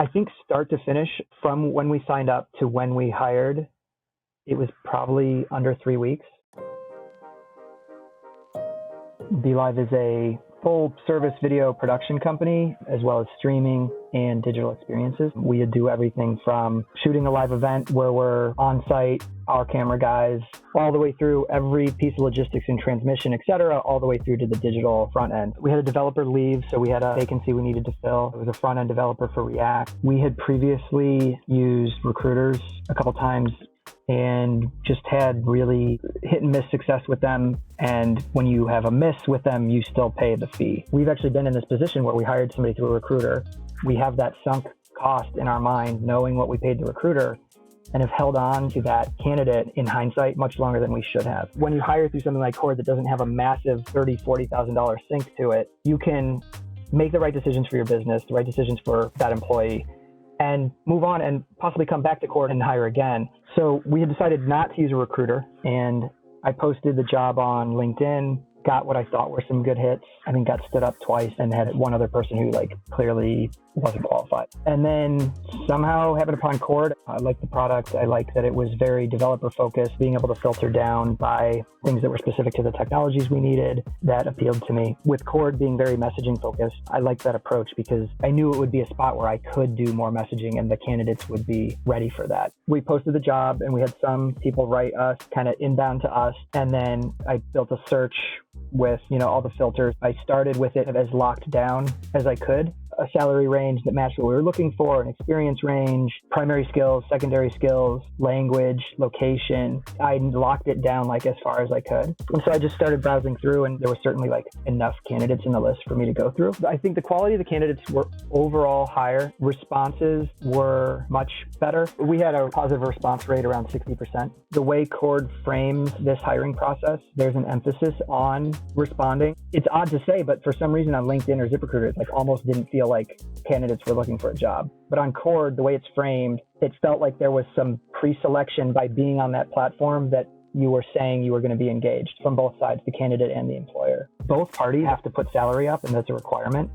I think start to finish, from when we signed up to when we hired, it was probably under 3 weeks. BeLive is a full service video production company, as well as streaming and digital experiences. We do everything from shooting a live event where we're on site, our camera guys, all the way through every piece of logistics and transmission, etc., all the way through to the digital front end. We had a developer leave, so we had a vacancy we needed to fill. It was a front end developer for React. We had previously used recruiters a couple times and just had really hit and miss success with them. And when you have a miss with them, you still pay the fee. We've actually been in this position where we hired somebody through a recruiter. We have that sunk cost in our mind, knowing what we paid the recruiter, and have held on to that candidate in hindsight much longer than we should have. When you hire through something like Cord that doesn't have a massive $30,000, $40,000 sink to it, you can make the right decisions for your business, the right decisions for that employee, and move on and possibly come back to Cord and hire again. So we had decided not to use a recruiter, and I posted the job on LinkedIn, got what I thought were some good hits. I think got stood up twice and had one other person who clearly wasn't qualified. And then somehow happened upon Cord. I liked the product. I liked that it was very developer focused, being able to filter down by things that were specific to the technologies we needed. That appealed to me. With Cord being very messaging focused, I liked that approach because I knew it would be a spot where I could do more messaging and the candidates would be ready for that. We posted the job and we had some people write us, kind of inbound to us. And then I built a search with, all the filters. I started with it as locked down as I could. A salary range that matched what we were looking for, an experience range, primary skills, secondary skills, language, location. I locked it down as far as I could. And so I just started browsing through, and there was certainly enough candidates in the list for me to go through. I think the quality of the candidates were overall higher. Responses were much better. We had a positive response rate around 60%. The way Cord frames this hiring process, there's an emphasis on responding. It's odd to say, but for some reason on LinkedIn or ZipRecruiter, it almost didn't feel like candidates were looking for a job. But on Cord, the way it's framed, it felt like there was some pre-selection by being on that platform that you were saying you were going to be engaged from both sides, the candidate and the employer. Both parties have to put salary up, and that's a requirement.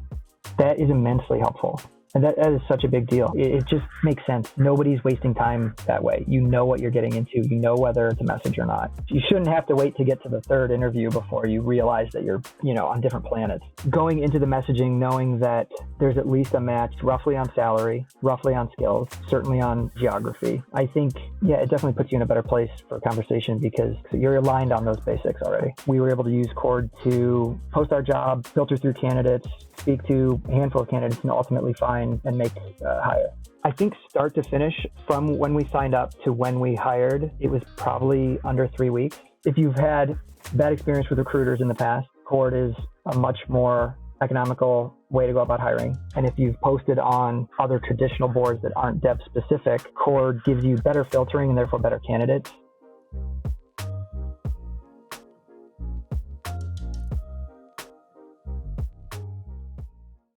That is immensely helpful. And that is such a big deal. It just makes sense. Nobody's wasting time that way. You know what you're getting into. You know whether it's a message or not. You shouldn't have to wait to get to the third interview before you realize that you're, on different planets. Going into the messaging, knowing that there's at least a match roughly on salary, roughly on skills, certainly on geography. I think, it definitely puts you in a better place for conversation because you're aligned on those basics already. We were able to use Cord to post our job, filter through candidates, speak to a handful of candidates, and ultimately find and make hire. I think start to finish, from when we signed up to when we hired, it was probably under 3 weeks. If you've had bad experience with recruiters in the past, Cord is a much more economical way to go about hiring. And if you've posted on other traditional boards that aren't dev specific, Cord gives you better filtering and therefore better candidates.